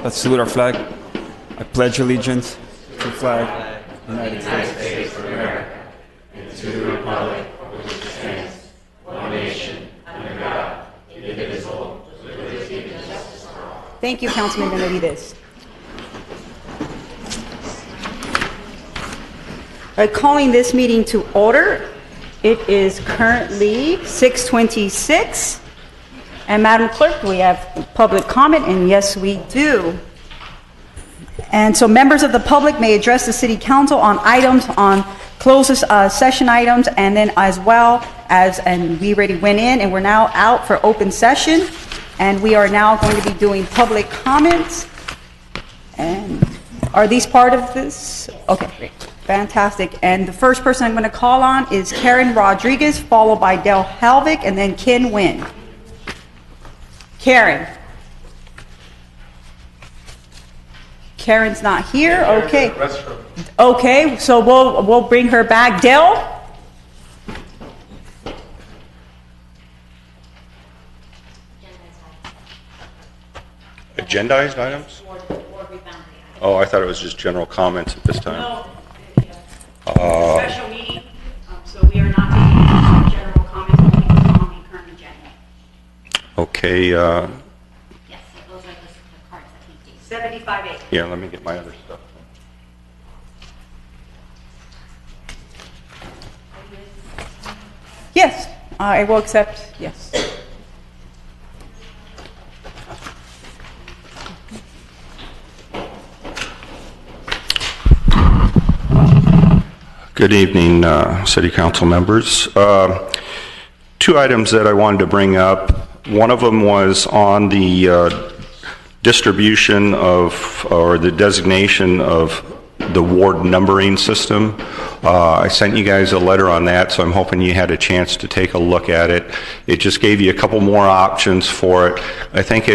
Let's salute our flag. I pledge allegiance to the flag of the United States of America and to the republic for which it stands, one nation, under God, indivisible, with liberty and justice for all. Thank you, Councilman Benavides. Calling this meeting to order. It is currently 6:26. And Madam Clerk, do we have public comment? And yes, we do. And so members of the public may address the City Council on items, on closed session items, and then as well as, and we already went in and we're now out for open session. And we are now going to be doing public comments. And are these part of this? Okay, great. Fantastic. And the first person I'm going to call on is Karen Rodriguez, followed by Del Halvick, and then Ken Nguyen. Karen. Karen's not here. Okay. Okay, so we'll bring her back. Del? Agendized items? Oh, I thought it was just general comments at this time. No. Special meeting, so we are not taking general comments on the current agenda. Okay. Yes, those are the cards that he gave. 75A. Yeah, let me get my other stuff. Yes, I will accept, yes. Good evening, City Council members. Two items that I wanted to bring up. One of them was on the distribution of, or the designation of the ward numbering system. I sent you guys a letter on that, so I'm hoping you had a chance to take a look at it. It just gave you a couple more options for it. I think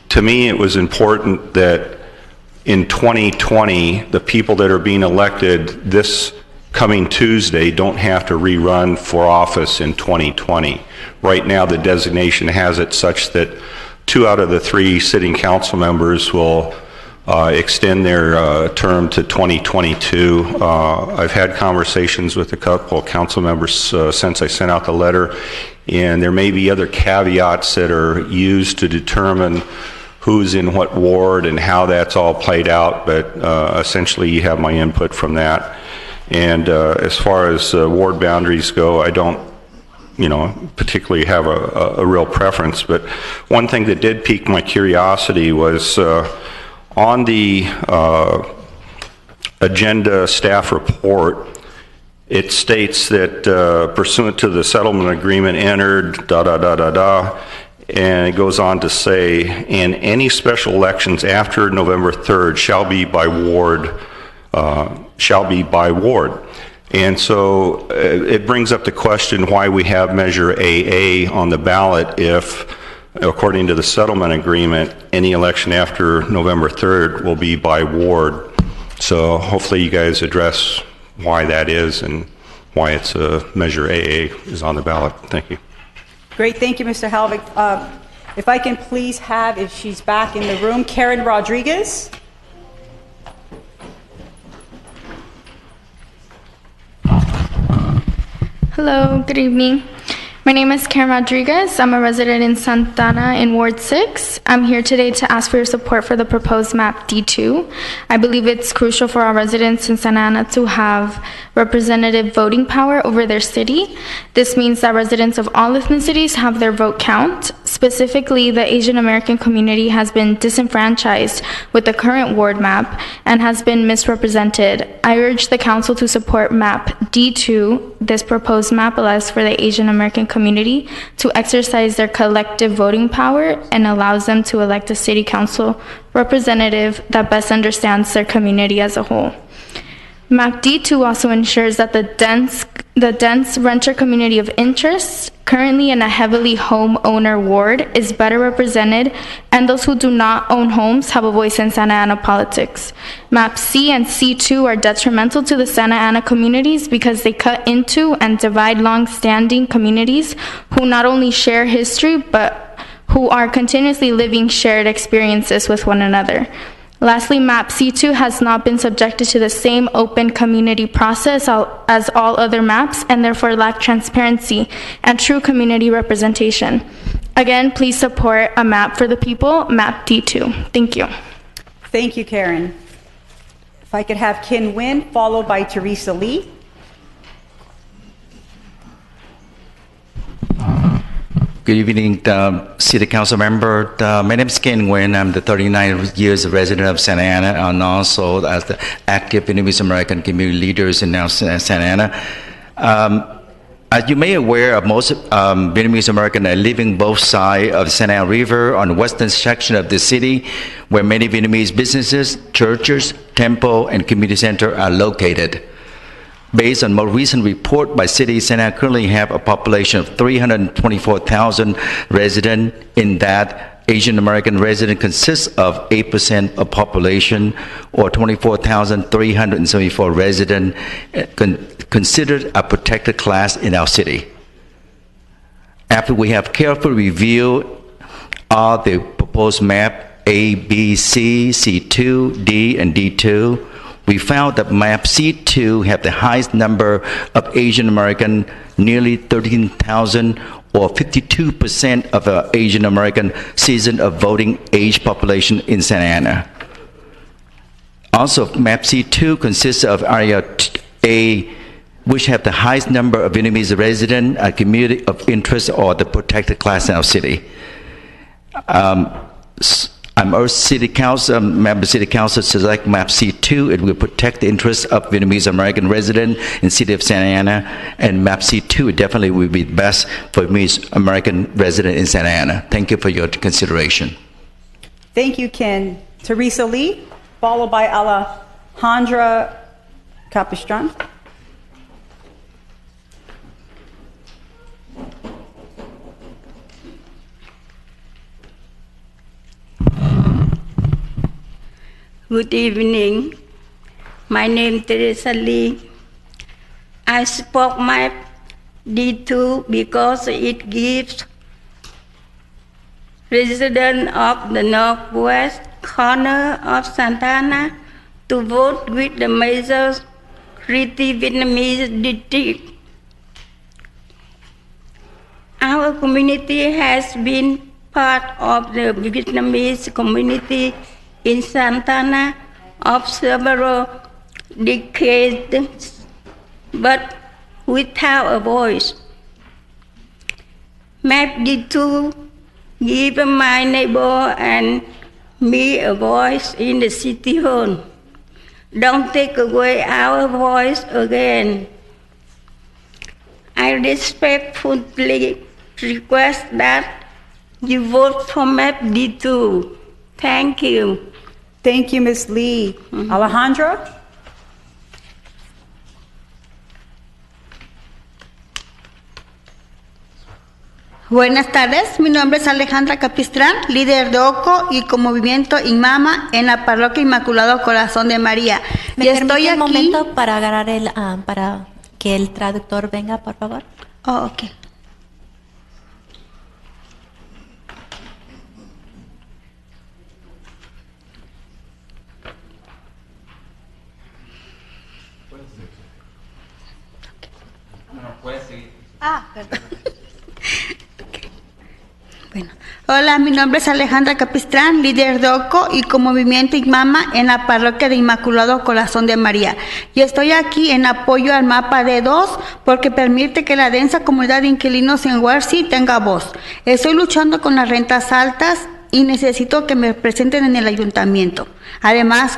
to me, it was important that in 2020, the people that are being elected this coming Tuesday don't have to rerun for office in 2020. Right now, the designation has it such that 2 out of the 3 sitting council members will extend their term to 2022. I've had conversations with a couple of council members since I sent out the letter, and there may be other caveats that are used to determine who's in what ward and how that's all played out, but essentially you have my input from that. And as far as ward boundaries go, I don't, particularly have a real preference, but one thing that did pique my curiosity was on the agenda staff report, it states that pursuant to the settlement agreement entered, and it goes on to say, and any special elections after November 3rd shall be by ward. And so it brings up the question why we have Measure AA on the ballot if, according to the settlement agreement, any election after November 3rd will be by ward. So hopefully you guys address why that is and why it's Measure AA is on the ballot. Thank you. Great, thank you, Mr. Halvick. If I can please have, if she's back in the room, Karen Rodriguez. Hello, good evening. My name is Karen Rodriguez. I'm a resident in Santana in Ward 6. I'm here today to ask for your support for the proposed map D2. I believe it's crucial for our residents in Santa Ana to have representative voting power over their city. This means that residents of all ethnicities have their vote count. Specifically, the Asian American community has been disenfranchised with the current ward map and has been misrepresented. I urge the council to support map D2. This proposed map allows for the Asian American community to exercise their collective voting power and allows them to elect a city council representative that best understands their community as a whole. Map D2 also ensures that the dense renter community of interest, currently in a heavily homeowner ward, is better represented, and those who do not own homes have a voice in Santa Ana politics. Map C and C2 are detrimental to the Santa Ana communities because they cut into and divide long-standing communities who not only share history, but who are continuously living shared experiences with one another. Lastly, MAP C2 has not been subjected to the same open community process as all other maps and therefore lack transparency and true community representation. Again, please support a map for the people, MAP D2. Thank you. Thank you, Karen. If I could have Kin Win, followed by Teresa Lee. Good evening, City Council member. My name is Ken Nguyen. I'm the 39 years resident of Santa Ana and also as the active Vietnamese American community leaders in now Santa Ana. As you may be aware, most Vietnamese Americans are living both sides of the Santa Ana River on the western section of the city, where many Vietnamese businesses, churches, temple, and community center are located. Based on more recent report by city, Santa Ana currently have a population of 324,000 residents. In that, Asian American resident consists of 8% of population, or 24,374 residents considered a protected class in our city. After we have carefully reviewed all the proposed map A, B, C, C2, D, and D2, we found that map C2 have the highest number of Asian American, nearly 13,000, or 52% of the Asian American season of voting age population in Santa Ana. Also, map C2 consists of area A, which have the highest number of Vietnamese residents, a community of interest, or the protected class in our city. I'm urged City Council, member City Council to select map C2. It will protect the interests of Vietnamese American residents in the city of Santa Ana, and map C2 definitely will be best for Vietnamese American residents in Santa Ana. Thank you for your consideration. Thank you, Ken. Teresa Lee, followed by Alejandra Capistran. Good evening. My name is Teresa Lee. I support map D2 because it gives residents of the northwest corner of Santa Ana to vote with the major Vietnamese district. Our community has been part of the Vietnamese community in Santa Ana of several decades, but without a voice. Map D2 give my neighbor and me a voice in the city hall. Don't take away our voice again. I respectfully request that you vote for map D2. Thank you. Thank you, Ms. Lee. Alejandra? Buenas tardes, mi nombre es Alejandra Capistrán, líder de OCO y con movimiento Inmama en la parroquia Inmaculado Corazón de María. ¿Me estoy aquí un momento para agarrar para que el traductor venga, por favor? Oh, ok. Perdón. Bueno. Hola, mi nombre es Alejandra Capistrán, líder de OCO y con movimiento Inmama en la parroquia de Inmaculado Corazón de María. Y estoy aquí en apoyo al mapa D2 porque permite que la densa comunidad de inquilinos en Huarsi tenga voz. Estoy luchando con las rentas altas y necesito que me representen en el ayuntamiento. Además,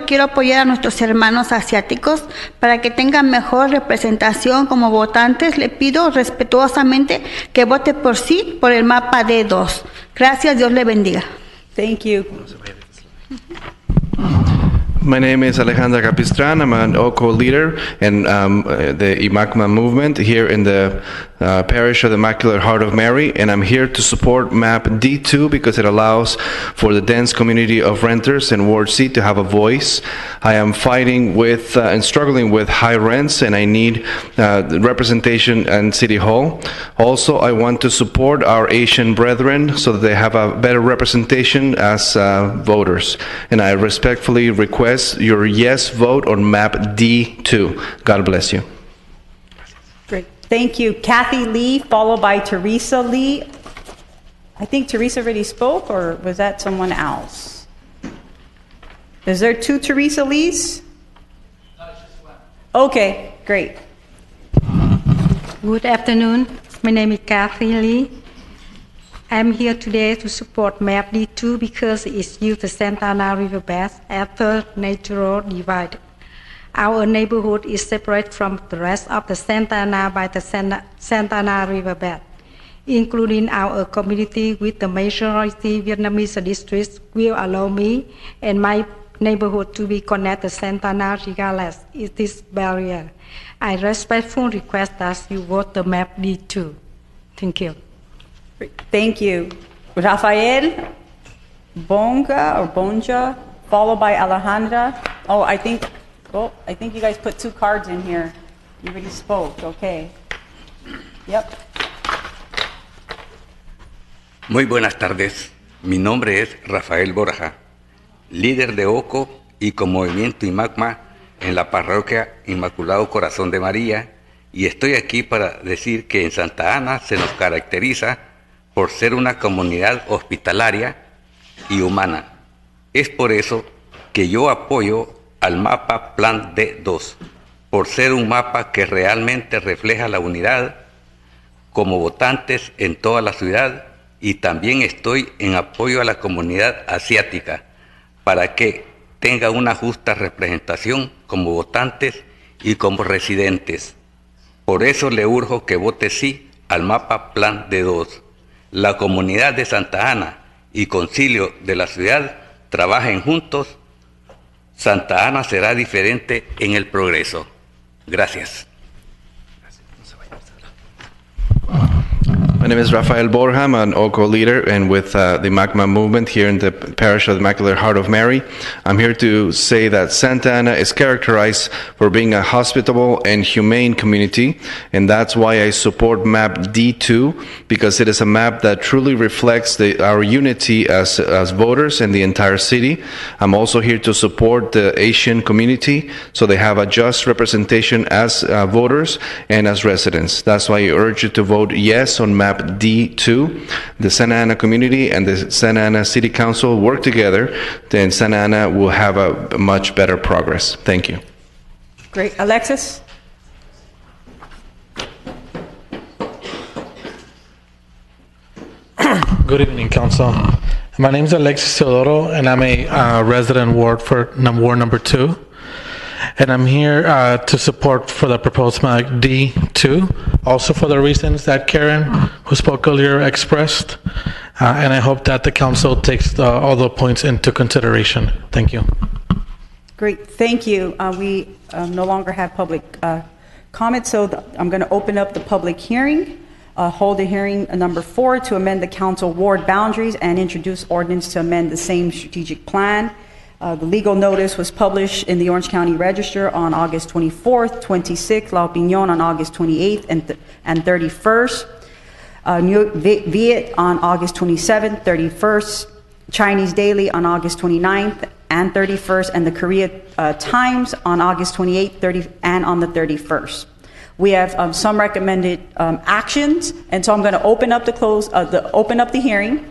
quiero apoyar a nuestros hermanos asiáticos para que tengan mejor representación como votantes. Le pido respetuosamente que vote por sí por el mapa D2. Gracias, Dios le bendiga. Thank you. My name is Alejandra Capistran. I'm an OCO leader in the IMACMA movement here in the Parish of the Immaculate Heart of Mary, and I'm here to support MAP D2 because it allows for the dense community of renters in Ward C to have a voice. I am fighting with and struggling with high rents, and I need representation in City Hall. Also, I want to support our Asian brethren so that they have a better representation as voters, and I respectfully request your yes vote on MAP D2. God bless you. Great. Thank you. Kathy Lee, followed by Teresa Lee. I think Teresa already spoke, or was that someone else? Is there two Teresa Lees? Okay, great. Good afternoon. My name is Kathy Lee. I'm here today to support MAP D2 because it's used the Santa Ana riverbed after natural divide. Our neighborhood is separate from the rest of the Santa Ana by the Santa Ana riverbed, including our community with the majority Vietnamese districts will allow me and my neighborhood to be connected to Santa Ana regardless of this barrier. I respectfully request that you vote the MAP D2. Thank you. Thank you. Rafael Bonja, followed by Alejandra. Oh, I think you guys put two cards in here. You already spoke. Okay. Yep. Muy buenas tardes. Mi nombre es Rafael Borja, líder de OCO y con Movimiento IMACMA en la parroquia Inmaculado Corazón de María, y estoy aquí para decir que en Santa Ana se nos caracteriza por ser una comunidad hospitalaria y humana. Es por eso que yo apoyo al mapa Plan D2, por ser un mapa que realmente refleja la unidad como votantes en toda la ciudad, y también estoy en apoyo a la comunidad asiática para que tenga una justa representación como votantes y como residentes. Por eso le urjo que vote sí al mapa Plan D2. La comunidad de Santa Ana y Concilio de la ciudad trabajen juntos. Santa Ana será diferente en el progreso. Gracias. My name is Rafael Borja. I'm an OCO leader and with the IMACMA movement here in the Parish of the Immaculate Heart of Mary. I'm here to say that Santa Ana is characterized for being a hospitable and humane community, and that's why I support MAP D2, because it is a map that truly reflects our unity as voters in the entire city. I'm also here to support the Asian community so they have a just representation as voters and as residents. That's why I urge you to vote yes on MAP D2. The Santa Ana community and the Santa Ana City Council work together, then Santa Ana will have a much better progress. Thank you. Great. Alexis? Good evening, Council. My name is Alexis Teodoro, and I'm a resident ward for Ward number 2. And I'm here to support for the proposed MAP D2, also for the reasons that Karen, who spoke earlier, expressed. And I hope that the council takes all the points into consideration. Thank you. Great, thank you. We no longer have public comment, so I'm going to open up the public hearing. Hold a hearing number 4 to amend the council ward boundaries and introduce ordinance to amend the same strategic plan. The legal notice was published in the Orange County Register on August 24th, 26th, La Opinion on August 28th and 31st, Viet on August 27th, 31st, Chinese Daily on August 29th and 31st, and the Korea Times on August 28th, 30th, and on the 31st. We have some recommended actions, and so I'm going to open up the hearing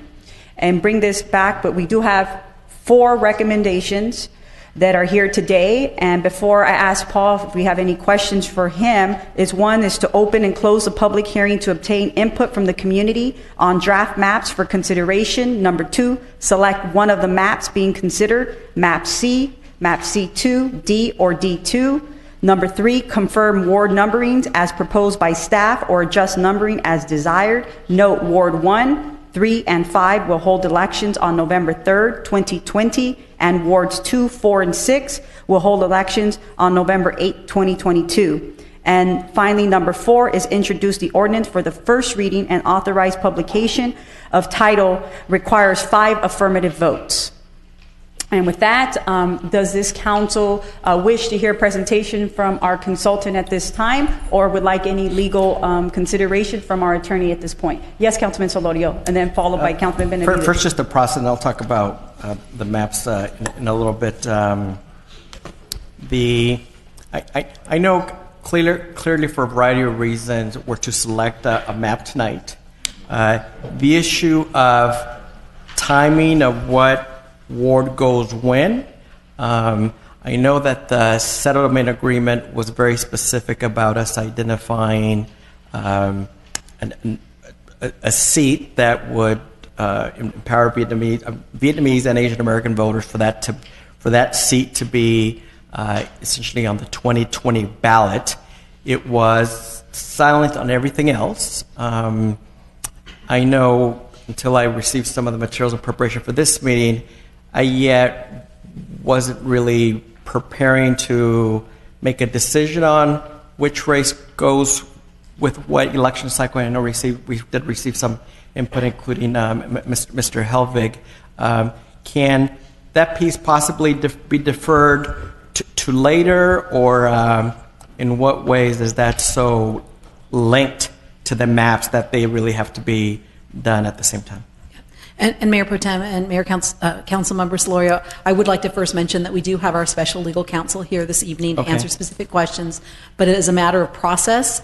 and bring this back, but we do have 4 recommendations that are here today. And before I ask Paul if we have any questions for him, one is to open and close the public hearing to obtain input from the community on draft maps for consideration. Number 2, select one of the maps being considered, map C, map C2, D, or D2. Number 3, confirm ward numberings as proposed by staff or adjust numbering as desired. Note Ward 1, 3 and 5 will hold elections on November 3rd, 2020, and wards 2, 4, and 6 will hold elections on November 8, 2022. And finally, number 4 is introduce the ordinance for the first reading and authorize publication of title requires 5 affirmative votes. And with that, does this council wish to hear a presentation from our consultant at this time, or would like any legal consideration from our attorney at this point? Yes, Councilman Solorio, and then followed by Councilman Benavides. First, just the process, and I'll talk about the maps in a little bit. I know clearly for a variety of reasons we're to select a map tonight. The issue of timing of what ward goes when. I know that the settlement agreement was very specific about us identifying a seat that would empower Vietnamese and Asian American voters for that seat to be essentially on the 2020 ballot. It was silent on everything else. I know until I received some of the materials in preparation for this meeting, I yet wasn't really preparing to make a decision on which race goes with what election cycle. I know we did receive some input, including Mr. Helvig. Can that piece possibly be deferred to later, or in what ways is that so linked to the maps that they really have to be done at the same time? And Mayor Pro Tem and Mayor Council Member Solorio, I would like to first mention that we do have our special legal counsel here this evening to answer specific questions, but as a matter of process,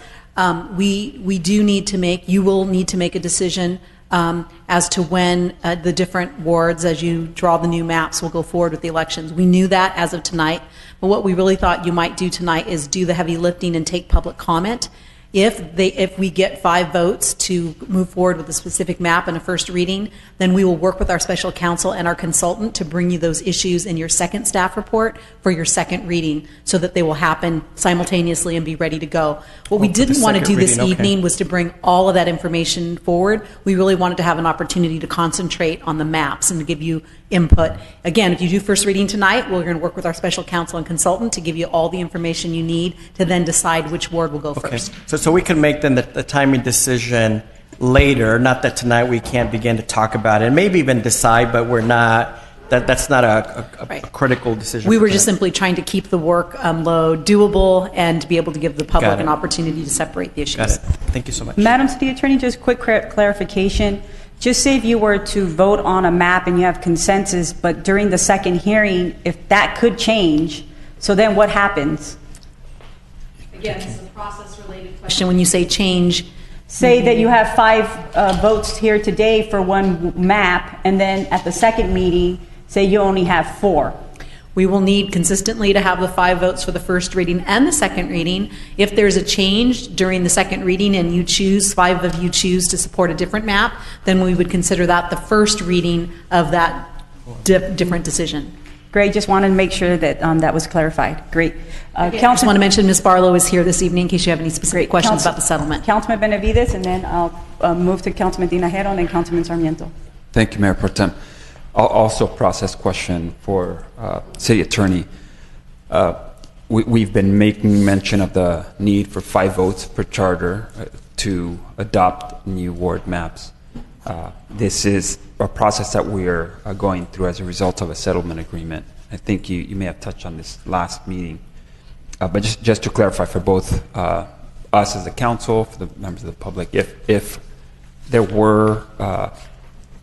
we do need to you will need to make a decision as to when the different wards, as you draw the new maps, will go forward with the elections. We knew that as of tonight, but what we really thought you might do tonight is do the heavy lifting and take public comment. If we get 5 votes to move forward with a specific map in a first reading, then we will work with our special counsel and our consultant to bring you those issues in your second staff report for your second reading, so that they will happen simultaneously and be ready to go. What we didn't want to do this evening was to bring all of that information forward. We really wanted to have an opportunity to concentrate on the maps and to give you input. Again, if you do first reading tonight, we're going to work with our special counsel and consultant to give you all the information you need to then decide which ward will go first. So we can make then the timing decision later, not that tonight we can't begin to talk about it, and maybe even decide, but we're not, that's not a critical decision. We were just simply trying to keep the work load doable and to be able to give the public an opportunity to separate the issues. Got it. Thank you so much. Madam City Attorney, just quick clarification. Just say if you were to vote on a map and you have consensus, but during the second hearing, if that could change, so then what happens? Again, it's a process-related question. When you say change, say that you have 5 votes here today for one map, and then at the second meeting, say you only have 4. We will need consistently to have the 5 votes for the first reading and the second reading. If there's a change during the second reading and you choose, 5 of you choose to support a different map, then we would consider that the first reading of that different decision. Great. Just wanted to make sure that that was clarified. Great. I just want to mention Ms. Barlow is here this evening in case you have any specific questions about the settlement. Councilman Benavides, and then I'll move to Councilman Tinajero and then Councilman Sarmiento. Thank you, Mayor Pro Tem. Also, a process question for City Attorney. We've been making mention of the need for 5 votes per charter to adopt new ward maps. This is a process that we are going through as a result of a settlement agreement. I think you may have touched on this last meeting. But just to clarify for both us as a council, for the members of the public, if there were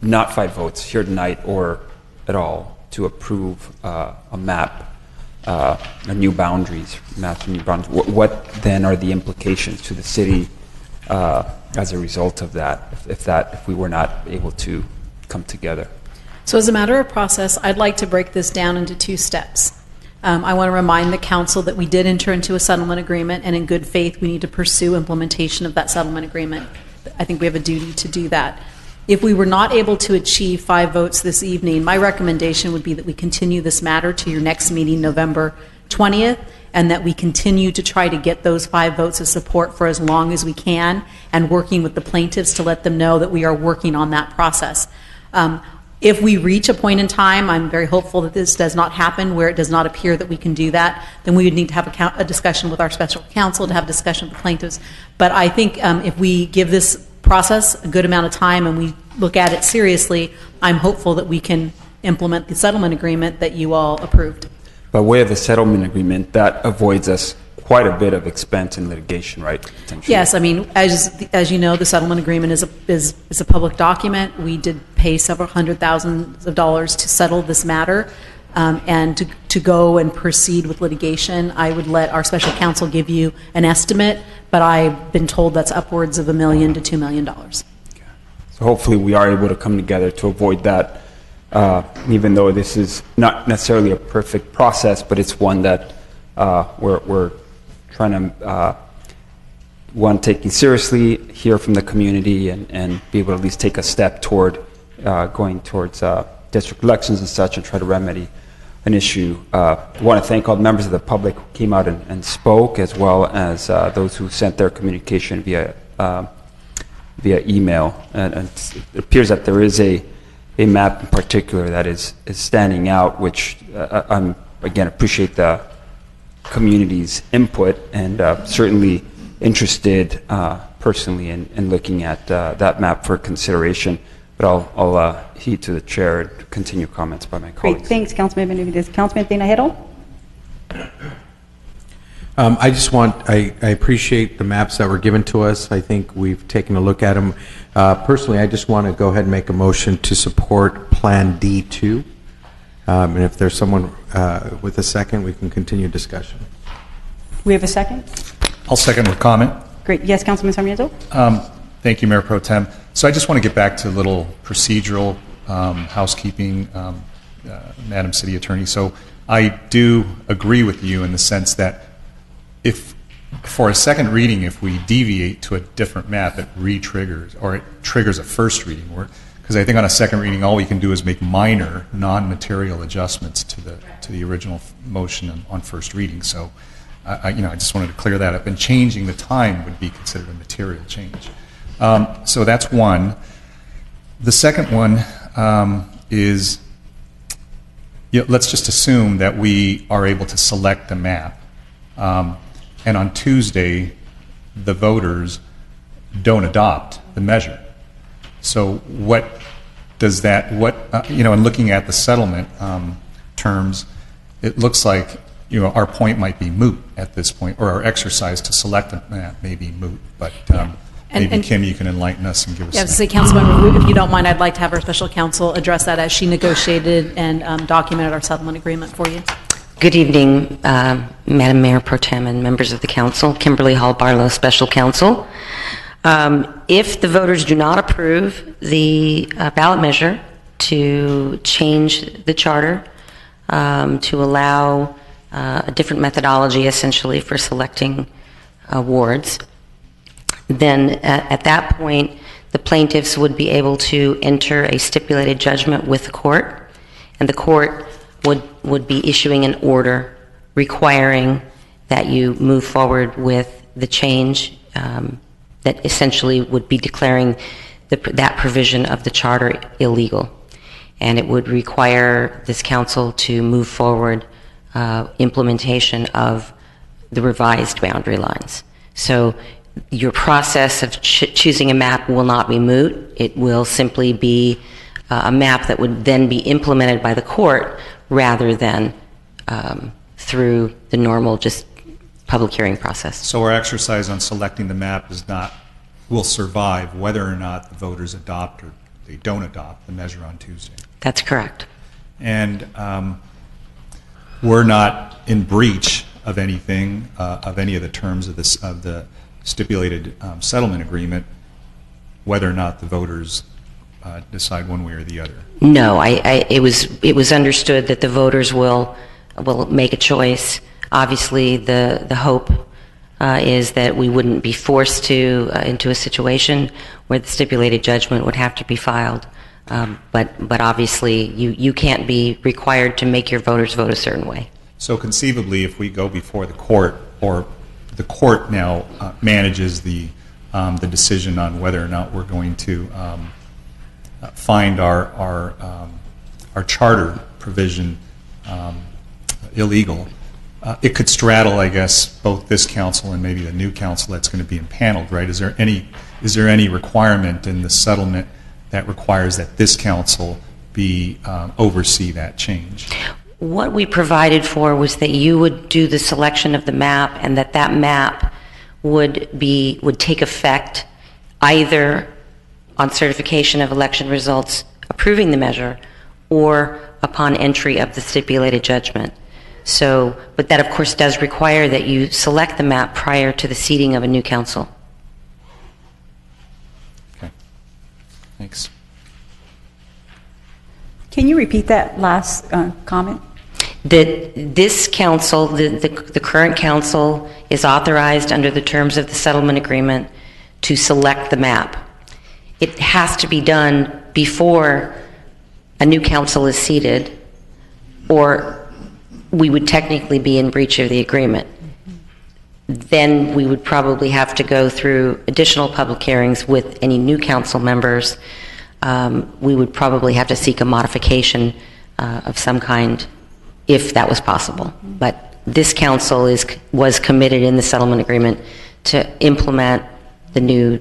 not 5 votes here tonight or at all to approve a map, a new boundaries, maps, new boundaries, what then are the implications to the city as a result of that, if we were not able to come together? So as a matter of process, I'd like to break this down into 2 steps. I want to remind the council that we did enter into a settlement agreement, and in good faith, we need to pursue implementation of that settlement agreement. I think we have a duty to do that. If we were not able to achieve 5 votes this evening, my recommendation would be that we continue this matter to your next meeting, November 20th, and that we continue to try to get those 5 votes of support for as long as we can, and working with the plaintiffs to let them know that we are working on that process. If we reach a point in time, I'm very hopeful that this does not happen, where it does not appear that we can do that, then we would need to have a discussion with our special counsel, to have a discussion with the plaintiffs. But I think if we give this process a good amount of time and we look at it seriously, I'm hopeful that we can implement the settlement agreement that you all approved. By way of the settlement agreement, that avoids us quite a bit of expense in litigation, right? Yes, I mean, as you know, the settlement agreement is a public document. We did pay several $100,000s to settle this matter, and to go and proceed with litigation. I would let our special counsel give you an estimate, but I've been told that's upwards of $1 million to $2 million. So hopefully we are able to come together to avoid that, even though this is not necessarily a perfect process, but it's one that we're trying to taking seriously, hear from the community, and be able to at least take a step toward going towards district elections and such, and try to remedy an issue. I want to thank all the members of the public who came out and spoke, as well as those who sent their communication via email. And it appears that there is a map in particular that is standing out, which I'm, again, appreciate the community's input, and certainly interested personally in looking at that map for consideration. But I'll heed to the chair and continue comments by my colleagues. Great, thanks, Councilman Benavides. Councilman Tinajero? I appreciate the maps that were given to us. I think we've taken a look at them. Personally, I just want to go ahead and make a motion to support Plan D2. And if there's someone with a second, we can continue discussion. We have a second? I'll second with comment. Great. Yes, Councilman Sarmiento? Thank you, Mayor Pro Tem. So I just want to get back to a little procedural housekeeping, Madam City Attorney. So I do agree with you in the sense that if for a second reading, if we deviate to a different map, it re-triggers, or it triggers a first reading. Because I think on a second reading, all we can do is make minor, non-material adjustments to the original motion on first reading. So I just wanted to clear that up. And changing the time would be considered a material change. So that's one. The second one is, let's just assume that we are able to select the map. And on Tuesday, the voters don't adopt the measure. So what does that, in looking at the settlement terms, it looks like, our point might be moot at this point, or our exercise to select the map may be moot. But maybe Kim, you can enlighten us and give us. Yeah, say, Councilmember, if you don't mind, I'd like to have our special counsel address that as she negotiated and documented our settlement agreement for you. Good evening, Madam Mayor Pro Tem and members of the council. Kimberly Hall Barlow, special counsel. If the voters do not approve the ballot measure to change the charter to allow a different methodology, essentially, for selecting wards, then at that point, the plaintiffs would be able to enter a stipulated judgment with the court, and the court would be issuing an order requiring that you move forward with the change that essentially would be declaring that provision of the charter illegal. And it would require this council to move forward implementation of the revised boundary lines. So your process of choosing a map will not be moot. It will simply be a map that would then be implemented by the court rather than through the normal just public hearing process. So our exercise on selecting the map will survive whether or not the voters adopt or they don't adopt the measure on Tuesday. That's correct. And we're not in breach of anything, of any of the terms of the stipulated settlement agreement, whether or not the voters decide one way or the other. No, it was understood that the voters will make a choice. Obviously, the hope is that we wouldn't be forced into a situation where the stipulated judgment would have to be filed. But obviously, you can't be required to make your voters vote a certain way. So conceivably, if we go before the court, or the court now manages the decision on whether or not we're going to find our charter provision illegal, it could straddle, I guess, both this council and maybe the new council that's going to be impaneled, right? Is there any requirement in the settlement that requires that this council be oversee that change? What we provided for was that you would do the selection of the map, and that map would take effect either on certification of election results approving the measure or upon entry of the stipulated judgment. So, but that of course does require that you select the map prior to the seating of a new council. Okay, thanks. Can you repeat that last comment? That this council, the current council, is authorized under the terms of the settlement agreement to select the map. It has to be done before a new council is seated, or we would technically be in breach of the agreement. Then we would probably have to go through additional public hearings with any new council members. We would probably have to seek a modification of some kind if that was possible. But this council was committed in the settlement agreement to implement the new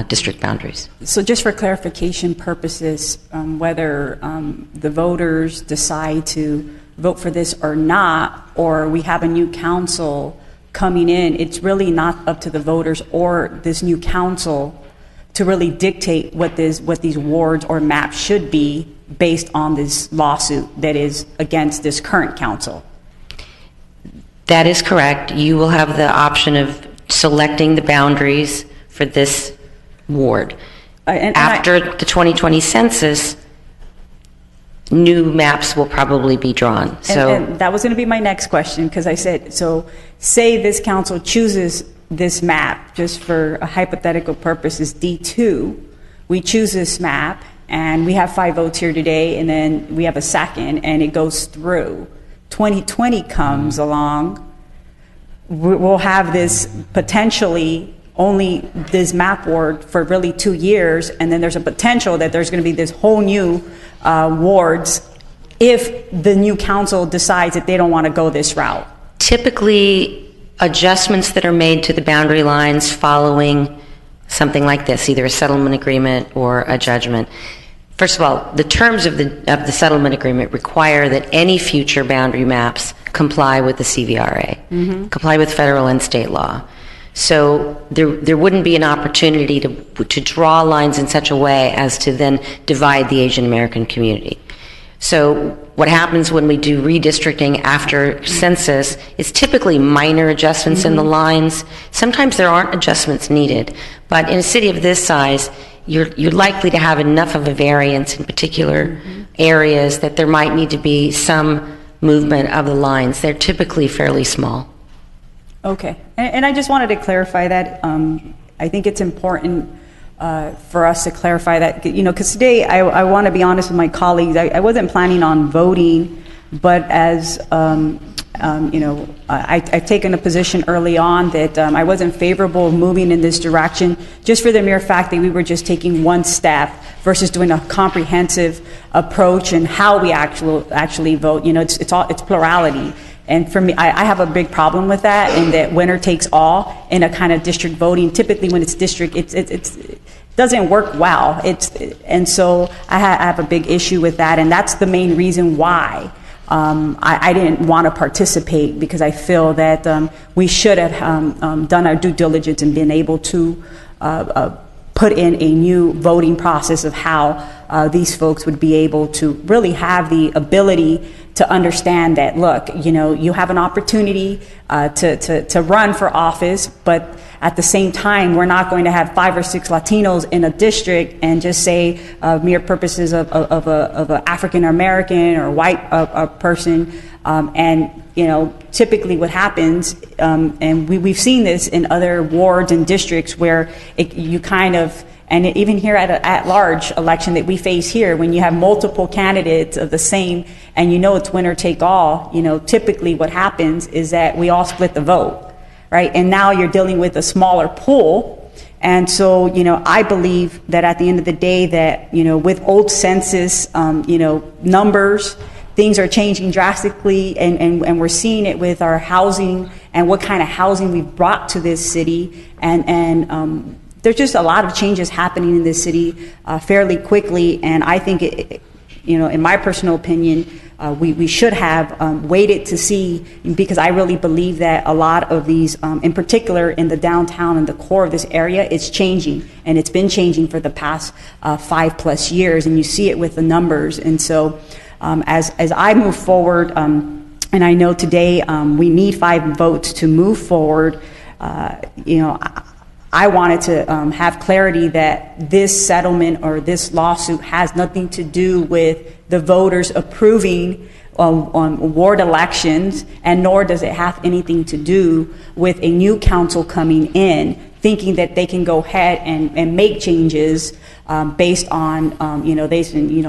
district boundaries. So just for clarification purposes, whether the voters decide to vote for this or not, or we have a new council coming in, it's really not up to the voters or this new council to really dictate what these wards or maps should be based on this lawsuit that is against this current council. That is correct. You will have the option of selecting the boundaries for this ward. After the 2020 census, new maps will probably be drawn. And that was going to be my next question, because I said, so say this council chooses this map, just for a hypothetical purpose, is D2. We choose this map, and we have 5 votes here today, and then we have a second, and it goes through. 2020 comes along, we'll have this potentially only this map ward for really 2 years, and then there's a potential that there's going to be this whole new wards if the new council decides that they don't want to go this route. Typically, adjustments that are made to the boundary lines following something like this, either a settlement agreement or a judgment. First of all, the terms of the settlement agreement require that any future boundary maps comply with the CVRA, comply with federal and state law. So there wouldn't be an opportunity to draw lines in such a way as to then divide the Asian American community. So what happens when we do redistricting after census is typically minor adjustments in the lines. Sometimes there aren't adjustments needed, but in a city of this size, you're likely to have enough of a variance in particular areas that there might need to be some movement of the lines. They're typically fairly small. Okay, and I just wanted to clarify that. I think it's important for us to clarify that, you know, because today I want to be honest with my colleagues. I wasn't planning on voting, but as you know, I've taken a position early on that I wasn't favorable of moving in this direction, just for the mere fact that we were just taking one step versus doing a comprehensive approach and how we actually vote. You know, it's plurality. And for me, I have a big problem with that, and that winner takes all in a kind of district voting. Typically, when it's district, it doesn't work well. And so I have a big issue with that, and that's the main reason why I didn't want to participate, because I feel that we should have done our due diligence and been able to put in a new voting process of how these folks would be able to really have the ability to understand that, look, you know, you have an opportunity to run for office, but at the same time, we're not going to have 5 or 6 Latinos in a district and just say mere purposes of an African American or white person. And, you know, typically what happens, and we've seen this in other wards and districts where you kind of And even here at an at-large election that we face here, when you have multiple candidates of the same, and you know it's winner take all, you know, typically what happens is that we all split the vote, right? And now you're dealing with a smaller pool. And so, you know, I believe that at the end of the day that, you know, with old census, you know, numbers, things are changing drastically, and we're seeing it with our housing and what kind of housing we've brought to this city. And there's just a lot of changes happening in this city fairly quickly. And I think, you know, in my personal opinion, we should have waited to see, because I really believe that a lot of these, in particular in the downtown and the core of this area, it's changing, and it's been changing for the past 5+ years, and you see it with the numbers. And so as I move forward, and I know today we need 5 votes to move forward, you know, I wanted to have clarity that this settlement or this lawsuit has nothing to do with the voters approving on ward elections, and nor does it have anything to do with a new council coming in thinking that they can go ahead and make changes based on, you know,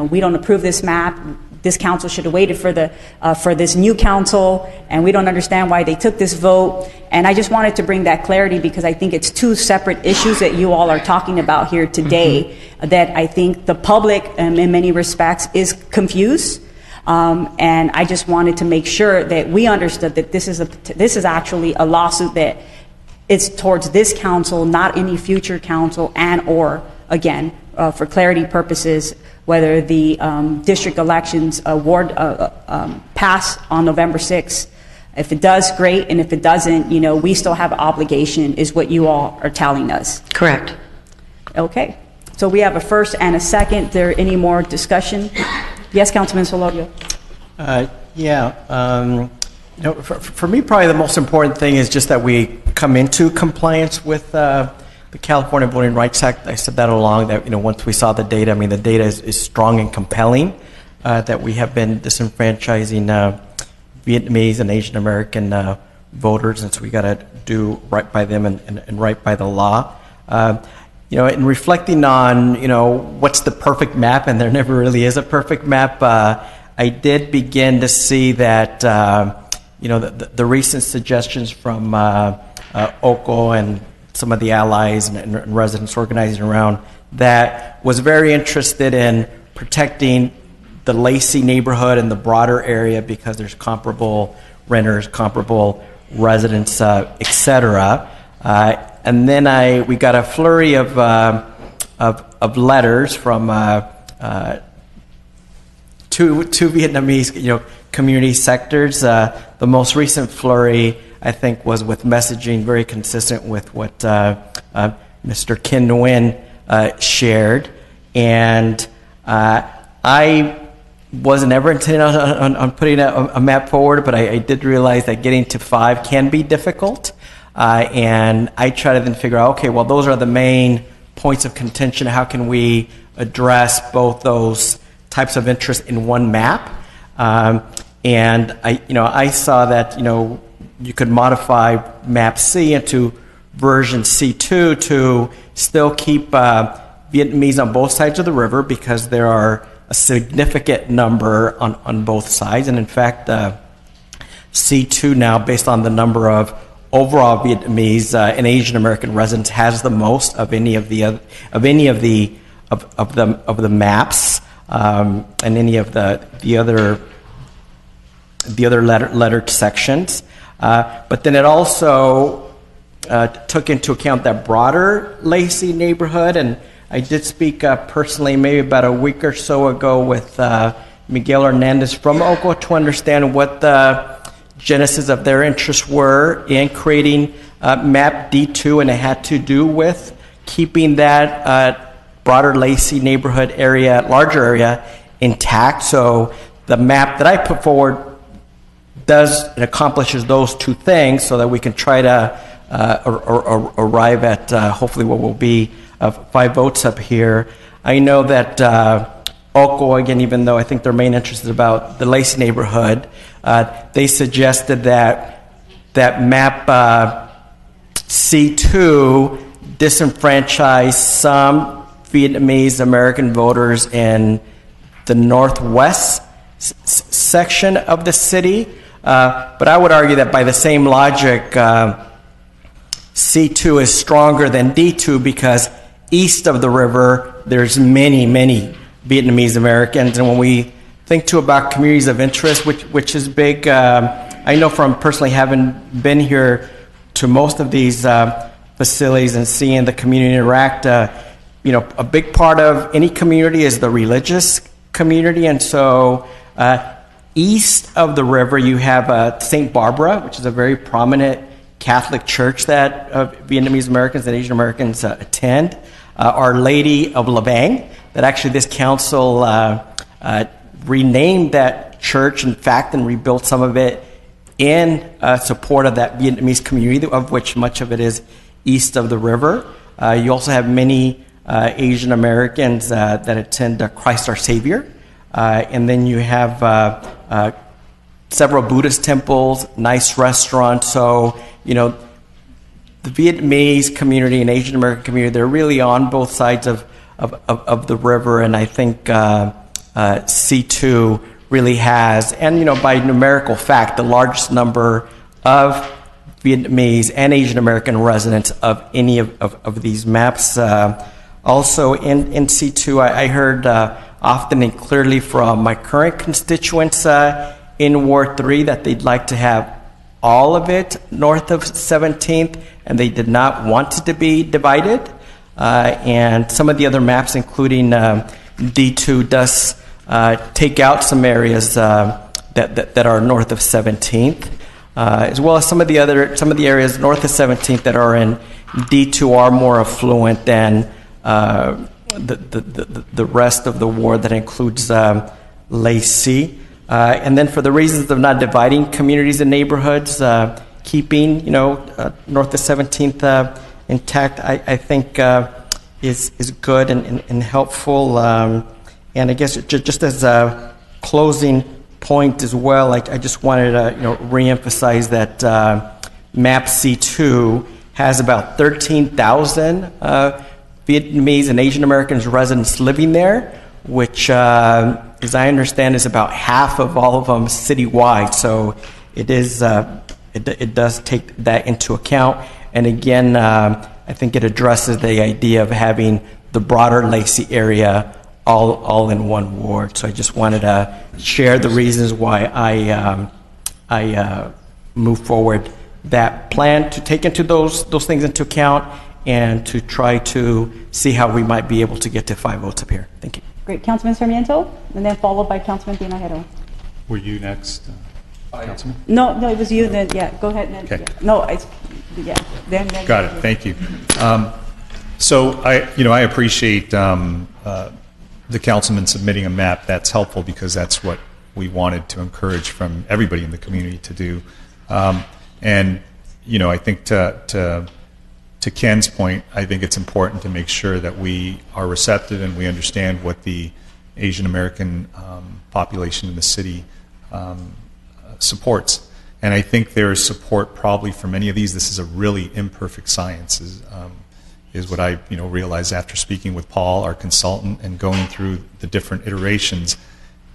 we don't approve this map. This council should have waited for this new council, and we don't understand why they took this vote. And I just wanted to bring that clarity, because I think it's 2 separate issues that you all are talking about here today, that I think the public, in many respects, is confused. And I just wanted to make sure that we understood that this is actually a lawsuit that is towards this council, not any future council, and or, again, for clarity purposes, whether the district elections award pass on November 6th. If it does, great, and if it doesn't, you know, we still have an obligation, is what you all are telling us. Correct. Okay, so we have a first and a second. There any more discussion? Yes, Councilman Solorio. You know, for me, probably the most important thing is just that we come into compliance with the California Voting Rights Act. I said that along that, you know, once we saw the data, I mean, the data is strong and compelling, that we have been disenfranchising Vietnamese and Asian American voters, and so we got to do right by them and right by the law. You know, in reflecting on, you know, what's the perfect map, and there never really is a perfect map, I did begin to see that, you know, the recent suggestions from OCO and some of the allies and residents organizing around that was very interested in protecting the Lacey neighborhood and the broader area, because there's comparable renters, comparable residents, etc. And then we got a flurry of letters from two Vietnamese, you know, community sectors. The most recent flurry, I think, was with messaging very consistent with what Mr. Kin Nguyen shared, and I wasn't ever intending on putting a map forward, but I did realize that getting to 5 can be difficult, and I try to then figure out, okay, well, those are the main points of contention. How can we address both those types of interest in one map? And I saw that, you know, you could modify map C into version C2 to still keep Vietnamese on both sides of the river, because there are a significant number on both sides. And in fact, C2 now, based on the number of overall Vietnamese and Asian American residents, has the most of any of the maps, and any of the other lettered sections. But then it also took into account that broader Lacey neighborhood, and I did speak personally maybe about a week or so ago with Miguel Hernandez from OCO to understand what the genesis of their interests were in creating map D2, and it had to do with keeping that broader Lacey neighborhood area, larger area, intact. So the map that I put forward it accomplishes those 2 things, so that we can try to arrive at hopefully what will be 5 votes up here. I know that OCO, again, even though I think their main interest is about the Lacey neighborhood, they suggested that map C2 disenfranchise some Vietnamese American voters in the northwest section of the city. But I would argue that by the same logic, C2 is stronger than D2 because east of the river, there's many, many Vietnamese Americans. And when we think too about communities of interest, which is big, I know from personally having been here to most of these facilities and seeing the community interact, a big part of any community is the religious community. And so east of the river, you have St. Barbara, which is a very prominent Catholic church that Vietnamese Americans and Asian Americans attend. Our Lady of Labang, that actually this council renamed that church, in fact, and rebuilt some of it in support of that Vietnamese community, of which much of it is east of the river. You also have many Asian Americans that attend Christ Our Savior. And then you have several Buddhist temples, nice restaurants. So, the Vietnamese community and Asian American community, they're really on both sides of the river. And I think C2 really has, and by numerical fact, the largest number of Vietnamese and Asian American residents of any of these maps. Also in C2, I heard often and clearly from my current constituents in Ward 3 that they'd like to have all of it north of 17th, and they did not want it to be divided. And some of the other maps, including D2, does take out some areas that are north of 17th, as well as some of the areas north of 17th that are in D2 are more affluent than the rest of the ward that includes Lacey. And then for the reasons of not dividing communities and neighborhoods, keeping north of 17th intact, I think is good and helpful. And I guess just as a closing point as well, I just wanted to reemphasize that Map C2 has about 13,000 Vietnamese and Asian Americans residents living there, which, as I understand, is about half of all of them citywide. So it is it does take that into account. And again, I think it addresses the idea of having the broader Lacey area all in one ward. So I just wanted to share the reasons why I move forward that plan to take into those things into account and to try to see how we might be able to get to 5 votes up here. Thank you. Great. Councilman Sarmiento, and then followed by Councilman Tinajero. Were you next, Councilman? No, it was you. Then go ahead. Okay. No, Then got it. Thank you. So I appreciate the councilman submitting a map. That's helpful because that's what we wanted to encourage from everybody in the community to do. And I think to Ken's point, I think it's important to make sure that we are receptive and we understand what the Asian American population in the city supports. And I think there is support probably for many of these. This is a really imperfect science, is what I realized after speaking with Paul, our consultant, and going through the different iterations.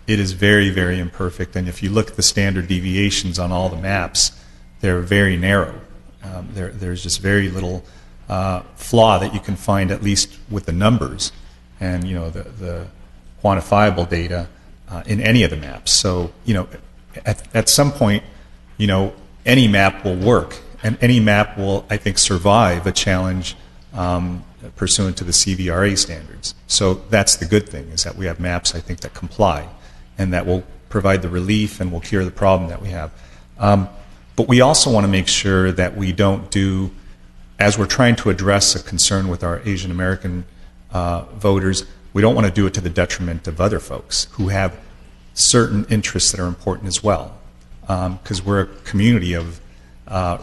It is very, very imperfect. And if you look at the standard deviations on all the maps, they're very narrow. There's just very little flaw that you can find, at least with the numbers and the quantifiable data in any of the maps. So at some point, any map will work, and any map will, I think, survive a challenge pursuant to the CVRA standards. So that's the good thing, is that we have maps, I think, that comply and that will provide the relief and will cure the problem that we have. But we also want to make sure that we don't do, as we're trying to address a concern with our Asian American voters, we don't want to do it to the detriment of other folks who have certain interests that are important as well. Because we're a community of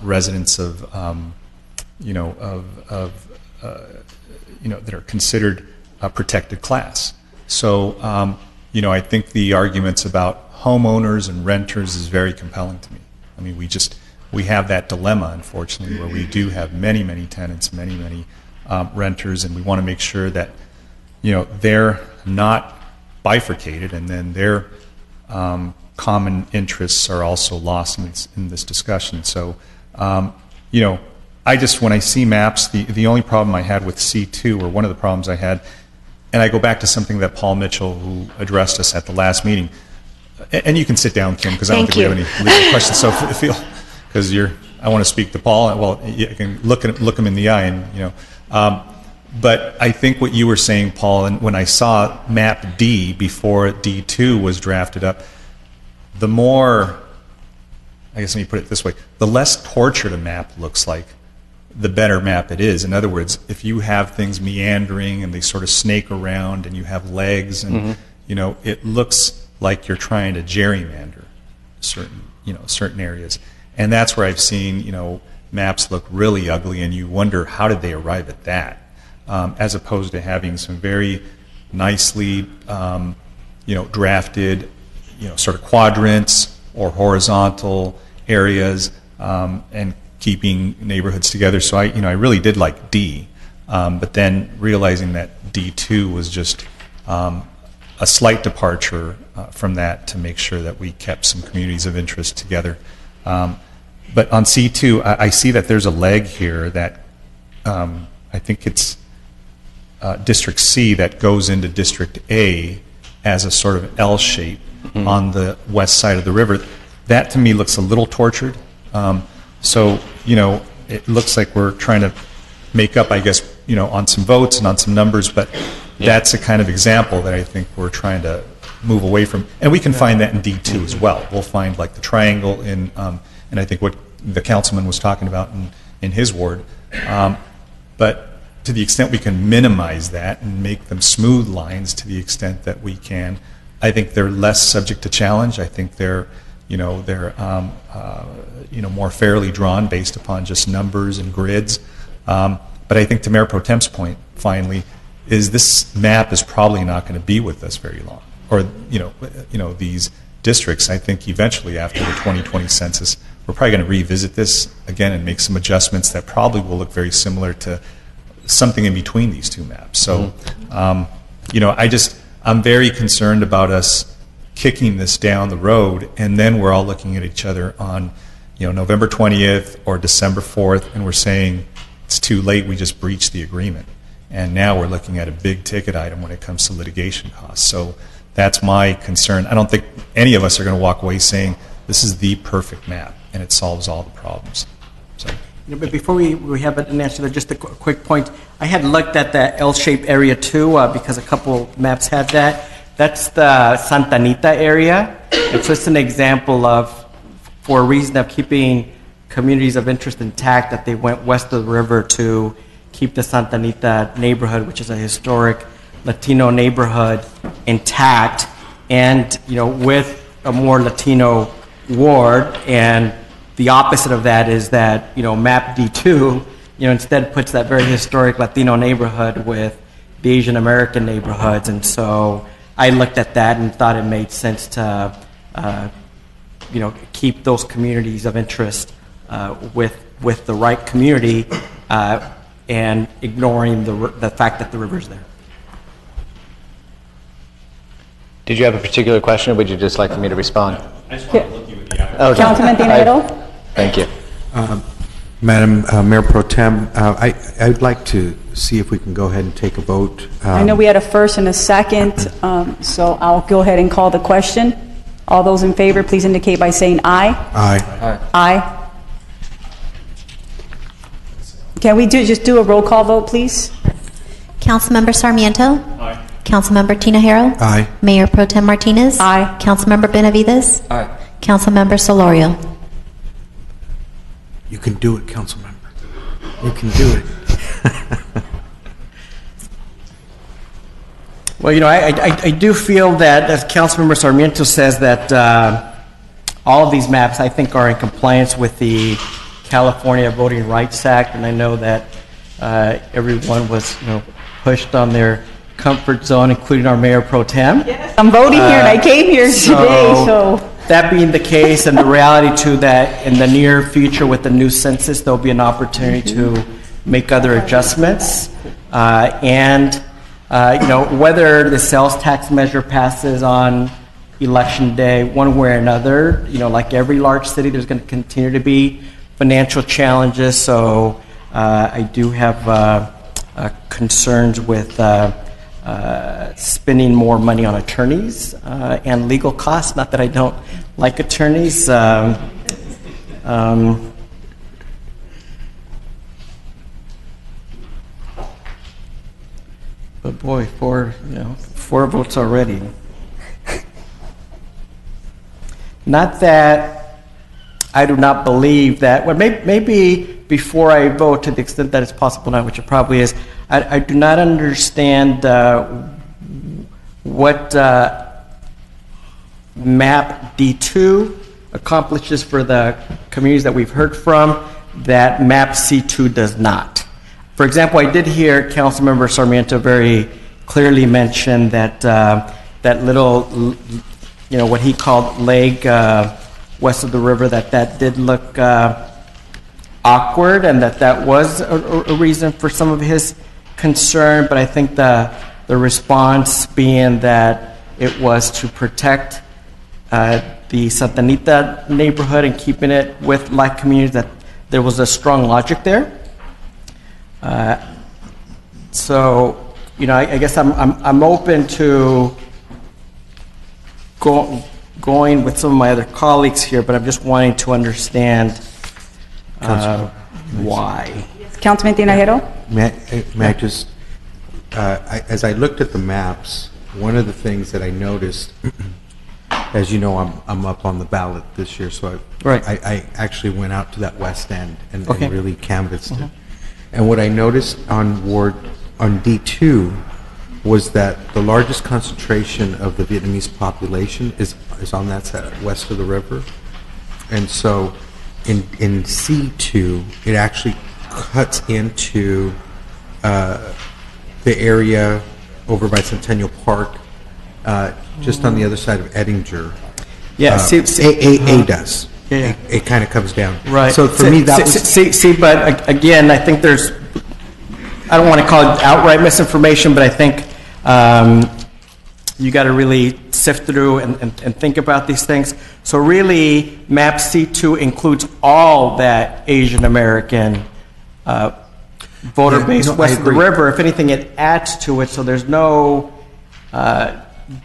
residents of, that are considered a protected class. So, I think the arguments about homeowners and renters is very compelling to me. I mean, we have that dilemma, unfortunately, where we do have many, many tenants, many, many renters, and we want to make sure that they're not bifurcated, and then their common interests are also lost in this discussion. So, when I see maps, the only problem I had with C2, or one of the problems I had, and I go back to something that Paul Mitchell, who addressed us at the last meeting, and you can sit down, Kim, because I don't think we have any legal questions. So because I want to speak to Paul. Well, you can look him in the eye, and but I think what you were saying, Paul, and when I saw map D before D2 was drafted up, the more, I guess let me put it this way, the less tortured a map looks like, the better map it is. In other words, if you have things meandering and they sort of snake around and you have legs and it looks like you're trying to gerrymander certain areas. And that's where I've seen maps look really ugly, and you wonder how did they arrive at that, as opposed to having some very nicely drafted sort of quadrants or horizontal areas, and keeping neighborhoods together. So I really did like D, but then realizing that D2 was just a slight departure from that to make sure that we kept some communities of interest together. But on C2, I see that there's a leg here that I think it's District C that goes into District A as a sort of L shape on the west side of the river. That to me looks a little tortured. So, it looks like we're trying to make up, I guess, on some votes and on some numbers, but that's a kind of example that I think we're trying to move away from. And we can find that in D2 as well. We'll find like the triangle in, and I think what the councilman was talking about in his ward. But to the extent we can minimize that and make them smooth lines to the extent that we can, I think they're less subject to challenge. I think they're more fairly drawn based upon just numbers and grids. But I think to Mayor Pro Tem's point, finally, is this map is probably not going to be with us very long. Or these districts. I think eventually after the 2020 census, we're probably going to revisit this again and make some adjustments that probably will look very similar to something in between these two maps. So, I'm very concerned about us kicking this down the road, and then we're all looking at each other on, November 20th or December 4th, and we're saying it's too late, we just breached the agreement. And now we're looking at a big ticket item when it comes to litigation costs. So that's my concern. I don't think any of us are going to walk away saying this is the perfect map and it solves all the problems. So. But before we have an answer there, just a quick point. I had looked at that L-shaped area too, because a couple maps had that. That's the Santa Anita area. It's just an example of, for a reason of keeping communities of interest intact, that they went west of the river to keep the Santa Anita neighborhood, which is a historic Latino neighborhood, intact, and with a more Latino ward. And the opposite of that is that map D2 instead puts that very historic Latino neighborhood with the Asian American neighborhoods. And so I looked at that and thought it made sense to keep those communities of interest with the right community, and ignoring the fact that the river's there. Did you have a particular question, or would you just like for me to respond? I just want to look you in the eye. Okay. Councilman Tinajero? Thank you. Madam Mayor Pro Tem, I'd like to see if we can go ahead and take a vote. I know we had a first and a second, so I'll go ahead and call the question. All those in favor, please indicate by saying aye. Aye. Aye. Can we just do a roll call vote, please? Councilmember Sarmiento? Aye. Councilmember Tinajero? Aye. Mayor Pro Tem Martinez? Aye. Councilmember Benavides? Aye. Councilmember Solorio? You can do it, council member. You can do it. Well, I do feel that, as Councilmember Sarmiento says, that all of these maps, I think, are in compliance with the California Voting Rights Act, and I know that everyone was, pushed on their comfort zone, including our Mayor Pro Tem. Yes, I'm voting here, and I came here today, so. That being the case, and the reality too that in the near future with the new census, there'll be an opportunity to make other adjustments. And Whether the sales tax measure passes on election day, one way or another, like every large city, there's going to continue to be financial challenges. So I do have concerns with spending more money on attorneys and legal costs. Not that I don't like attorneys. But boy, four votes already. Not that I do not believe that. Well, maybe before I vote, to the extent that it's possible now, which it probably is, I do not understand what MAP D2 accomplishes for the communities that we've heard from that MAP C2 does not. For example, I did hear Councilmember Sarmiento very clearly mention that that little, what he called leg west of the river, that did look awkward, and that was a reason for some of his concern. But I think the response being that it was to protect the Santa Anita neighborhood and keeping it with like communities, that there was a strong logic there. So, I guess I'm open to going with some of my other colleagues here, but I'm just wanting to understand why. Councilman Tinajero? May I just, as I looked at the maps, one of the things that I noticed, as you know, I'm up on the ballot this year, so I actually went out to that west end and really canvassed it. And what I noticed on D2 was that the largest concentration of the Vietnamese population is on that side, west of the river. And so in C2, it actually cuts into the area over by Centennial Park, just on the other side of Ettinger. Yeah, A does. Yeah. It kind of comes down. Right. So for me, that was... But again, I think there's, I don't want to call it outright misinformation, but I think you got to really sift through and think about these things. So really, MAP C2 includes all that Asian American voter base west of the river. If anything, it adds to it, so there's no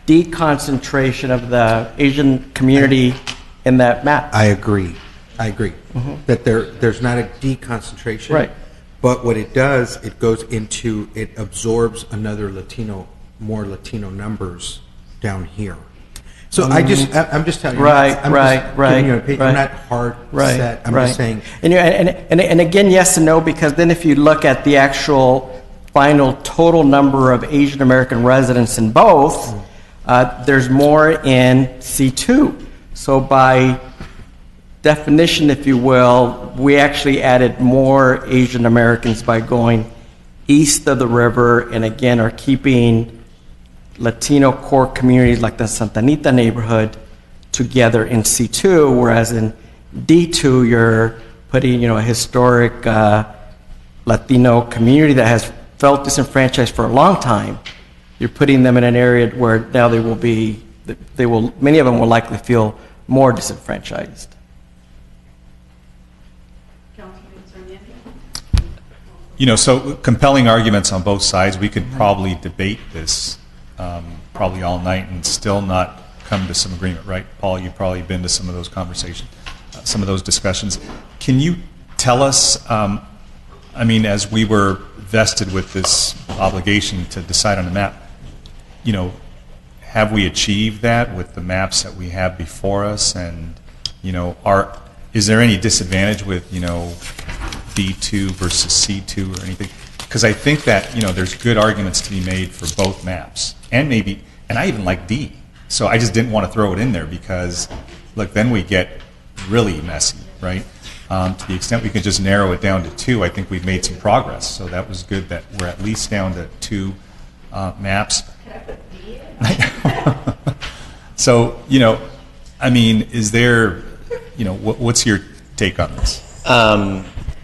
deconcentration of the Asian community in that map. I agree. That there's not a deconcentration. Right. But what it does, it goes into, it absorbs another more Latino numbers down here. So I'm just telling you. Right. I'm not hard set. I'm just saying. And again, yes and no, because then if you look at the actual final total number of Asian American residents in both, there's more in C2. So by definition, if you will, we actually added more Asian Americans by going east of the river, and again are keeping Latino core communities like the Santa Anita neighborhood together in C2, whereas in D2 you're putting a historic Latino community that has felt disenfranchised for a long time. You're putting them in an area where now many of them will likely feel more disenfranchised. So compelling arguments on both sides. We could probably debate this probably all night and still not come to some agreement, right? Paul, you've probably been to some of those conversations, some of those discussions. Can you tell us, as we were vested with this obligation to decide on a map, have we achieved that with the maps that we have before us? And, is there any disadvantage with, D2 versus C2 or anything? Because I think that, there's good arguments to be made for both maps. And I even like D. So I just didn't want to throw it in there because, look, then we get really messy, right? To the extent we could just narrow it down to 2, I think we've made some progress. So that was good that we're at least down to 2 maps. So, is there, what's your take on this?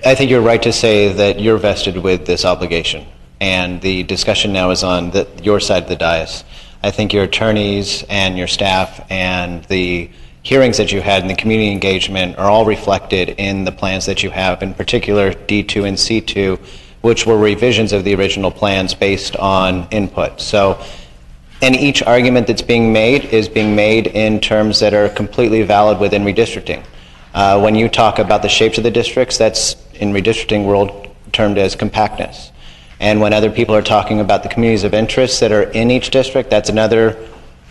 I think you're right to say that you're vested with this obligation. and the discussion now is on your side of the dais. I think your attorneys and your staff and the hearings that you had and the community engagement are all reflected in the plans that you have, in particular D2 and C2, which were revisions of the original plans based on input. So, and each argument that's being made is being made in terms that are completely valid within redistricting. When you talk about the shapes of the districts, that's in redistricting world termed as compactness. And when other people are talking about the communities of interest that are in each district, that's another,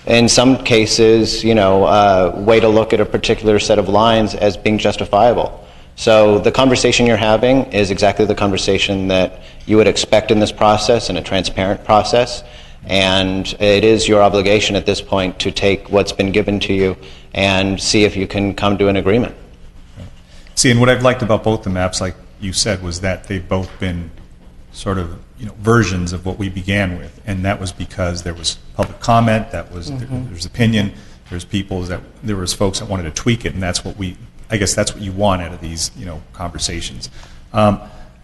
in some cases, way to look at a particular set of lines as being justifiable. So the conversation you're having is exactly the conversation that you would expect in this process, in a transparent process. And it is your obligation at this point to take what's been given to you and see if you can come to an agreement. See, and what I've liked about both the maps, like you said, was that they've both been sort of versions of what we began with, and that was because there was public comment, that was there's opinion, there's there was folks that wanted to tweak it, and that's what I guess that's what you want out of these conversations.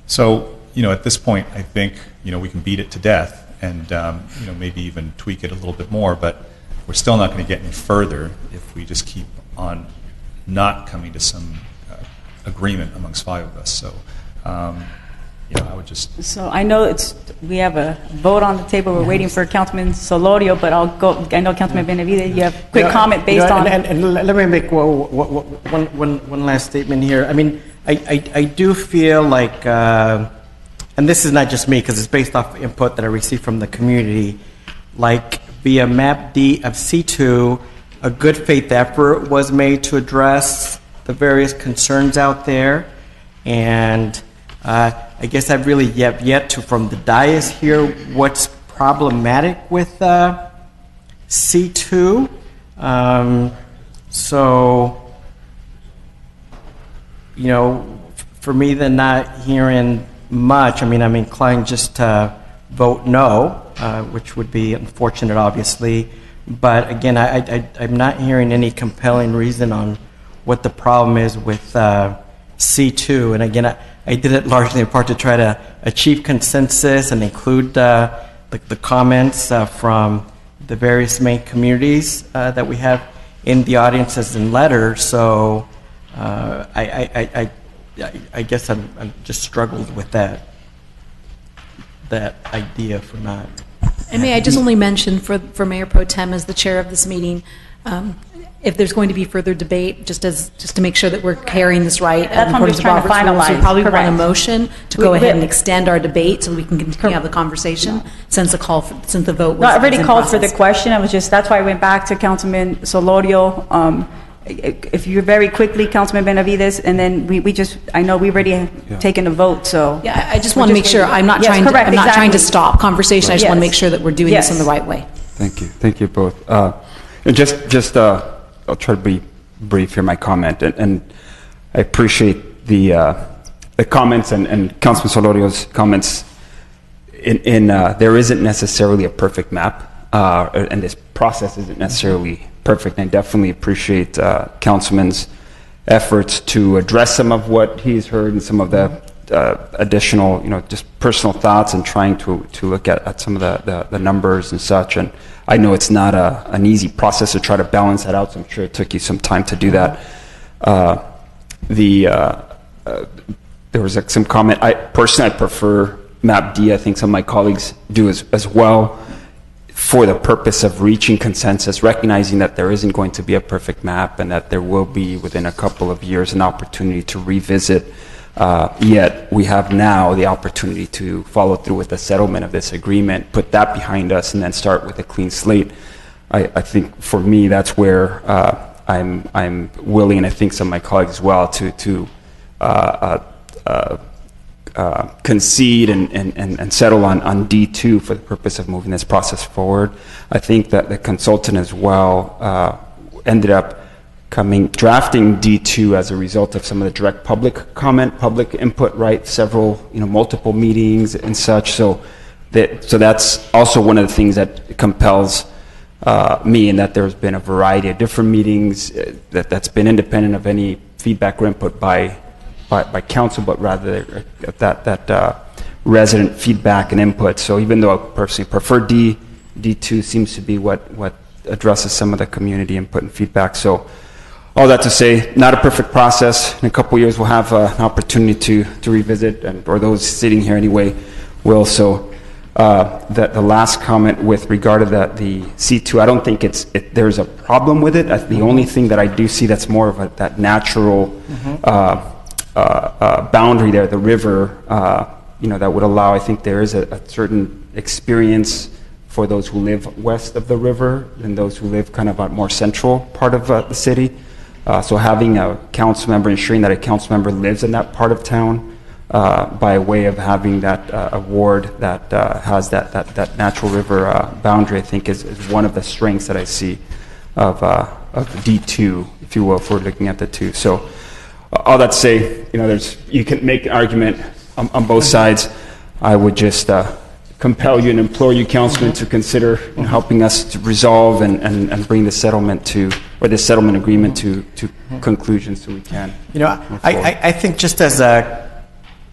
So at this point, I think we can beat it to death, and maybe even tweak it a little bit more, but we're still not going to get any further if we just keep on not coming to some agreement amongst five of us. So I would just. So I know we have a vote on the table. We're waiting for Councilman Solorio, but I'll go. I know Councilman Benavides, you have a quick comment based on. And let me make one last statement here. I mean, I do feel like, and this is not just me because it's based off input that I received from the community, like via Map D of C2, a good faith effort was made to address the various concerns out there, and I guess I've really yet to, from the dais, hear what's problematic with C2. So, for me, then not hearing much, I mean, I'm inclined just to vote no, which would be unfortunate, obviously. But again, I'm not hearing any compelling reason on what the problem is with C2. And again, I did it largely in part to try to achieve consensus and include the comments from the various main communities that we have in the audiences and letters. So I guess I'm just struggled with that idea for not. And may I just only mention for Mayor Pro Tem as the chair of this meeting, if there's going to be further debate, just to make sure that we're carrying this right. That's what I'm just trying to finalize. We probably want a motion to go ahead and extend our debate so we can continue to have the conversation since the vote was. No, I already called for the question. That's why I went back to Councilman Solorio. If you're very quickly, Councilman Benavides, and then I know we already have taken a vote, so. Yeah, I just want to make sure, I'm not trying to stop conversation. I just want to make sure that we're doing this in the right way. Thank you. Thank you both. And just I'll try to be brief here, my comment, and I appreciate the comments and Councilman Solorio's comments. There isn't necessarily a perfect map, and this process isn't necessarily perfect. And I definitely appreciate Councilman's efforts to address some of what he's heard and some of the additional, just personal thoughts and trying to look at some of the numbers and such. And I know it's not an easy process to try to balance that out, so I'm sure it took you some time to do that. There was some comment. I prefer Map D. I think some of my colleagues do as well, for the purpose of reaching consensus, recognizing that there isn't going to be a perfect map and that there will be, within a couple of years, an opportunity to revisit. Yet we have now the opportunity to follow through with the settlement of this agreement, put that behind us, and then start with a clean slate. I think for me, that's where I'm willing, and I think some of my colleagues as well, to concede and settle on D2 for the purpose of moving this process forward. I think that the consultant as well ended up drafting D2 as a result of some of the direct public comment, public input, right? Several, multiple meetings and such. So that's also one of the things that compels me, in that there's been a variety of different meetings that's been independent of any feedback or input by council, but rather that resident feedback and input. So even though I personally prefer D, D2 seems to be what addresses some of the community input and feedback. So all that to say, not a perfect process. In a couple years, we'll have an opportunity to revisit, or those sitting here anyway will. So the last comment with regard to the C2, I don't think there's a problem with it. The only thing that I do see that's more of that natural boundary there, the river, that would allow, I think there is a certain experience for those who live west of the river than those who live kind of a more central part of the city. So having a council member, ensuring that a council member lives in that part of town by way of having that award that has that natural river boundary, I think is one of the strengths that I see of D2, if you will, if we're looking at the two. So all that to say, you can make an argument on both sides. I would just compel you and implore you, Councilman, to consider helping us to resolve and bring the settlement this settlement agreement to conclusion so we can. I think just as a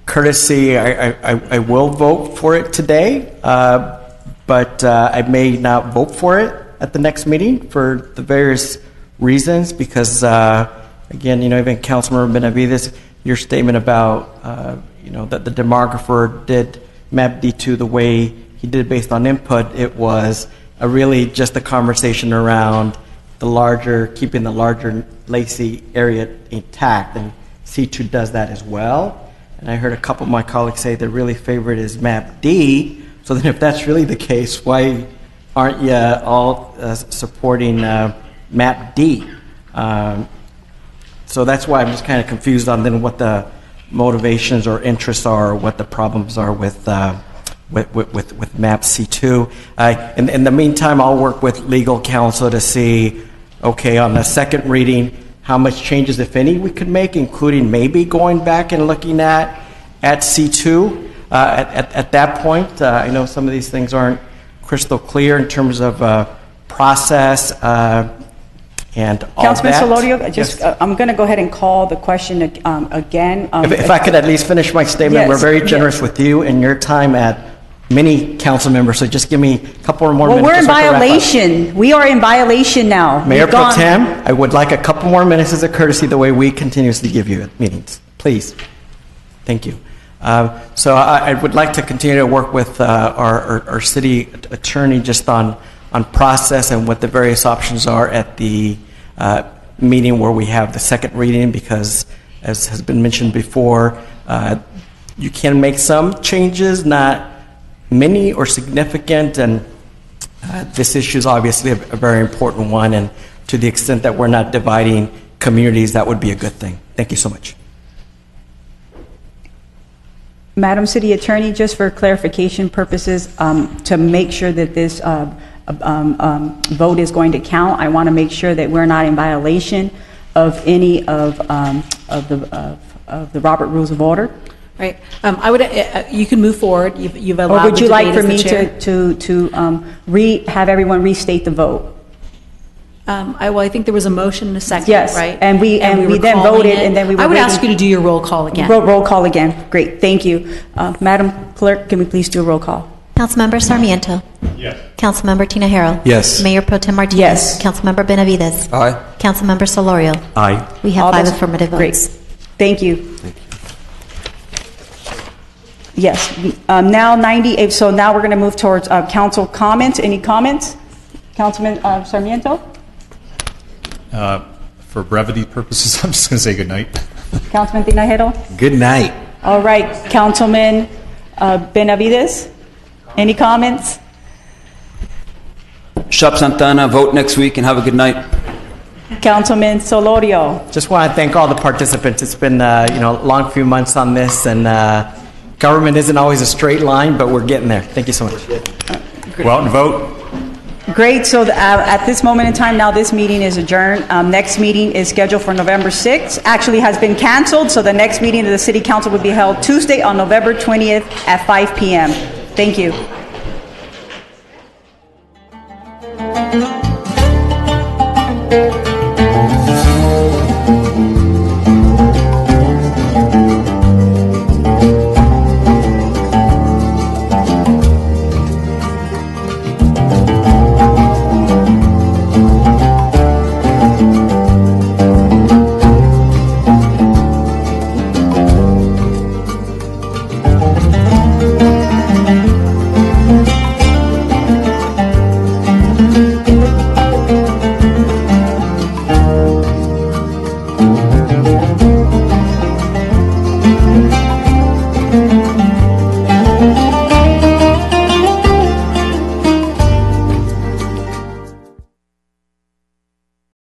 courtesy, I will vote for it today, but I may not vote for it at the next meeting for the various reasons, because again, even Councilmember Benavides, your statement about that the demographer did map D2 the way he did based on input, it was really just a conversation around keeping the larger Lacey area intact, and C2 does that as well. And I heard a couple of my colleagues say their really favorite is map D. So then if that's really the case, why aren't you all supporting map D? So that's why I'm just kind of confused on then what the motivations or interests are, or what the problems are with map C2. In the meantime, I'll work with legal counsel to see, okay, on the second reading, how much changes, if any, we could make, including maybe going back and looking at C2 at that point. I know some of these things aren't crystal clear in terms of process and all Councilman that. Solorio, I'm going to go ahead and call the question again. If I could at least finish my statement, Yes, we're very generous with you and your time at many council members, so just give me a couple more minutes. Well, we're in just so I can wrap up. violation. We are in violation now. Mayor We've Pro gone- Tem, I would like a couple more minutes as a courtesy the way we continuously give you at meetings. Please. Thank you. So I would like to continue to work with our city attorney just on process and what the various options are at the meeting where we have the second reading, because as has been mentioned before, you can make some changes, not many or significant, and this issue is obviously a very important one, and to the extent that we're not dividing communities, that would be a good thing. Thank you so much. Madam City Attorney, just for clarification purposes, to make sure that this vote is going to count, I want to make sure that we're not in violation of any of the Robert Rules of Order. Right. I would. You can move forward. You've allowed. Or would you the like debate for as the me chair. to have everyone restate the vote? I think there was a motion and a second, Yes, right? and we were then calling voted, it. and then we were I would waiting- ask you to do your roll call again. Roll call again. Great, thank you. Madam Clerk, can we please do a roll call? Councilmember Sarmiento. Yes. Councilmember Tinajero. Yes. Mayor Pro Tem Martinez. Yes. Councilmember Benavides. Aye. Councilmember Solorio. Aye. We have All 5 those- affirmative Great. votes. Thank you. Yes, now 98, so now we're going to move towards council comments. Any comments? Councilman Sarmiento? For brevity purposes, I'm just going to say good night. Councilman Tinajero? Good night. All right, Councilman Benavides? Any comments? Shop Santana, vote next week and have a good night. Councilman Solorio? Just want to thank all the participants. It's been a long few months on this, and government isn't always a straight line, but we're getting there. Thank you so much. Go out and vote. Great, so at this moment in time, now this meeting is adjourned. Next meeting is scheduled for November 6th. Actually has been canceled, so the next meeting of the City Council will be held Tuesday on November 20th at 5 p.m. Thank you.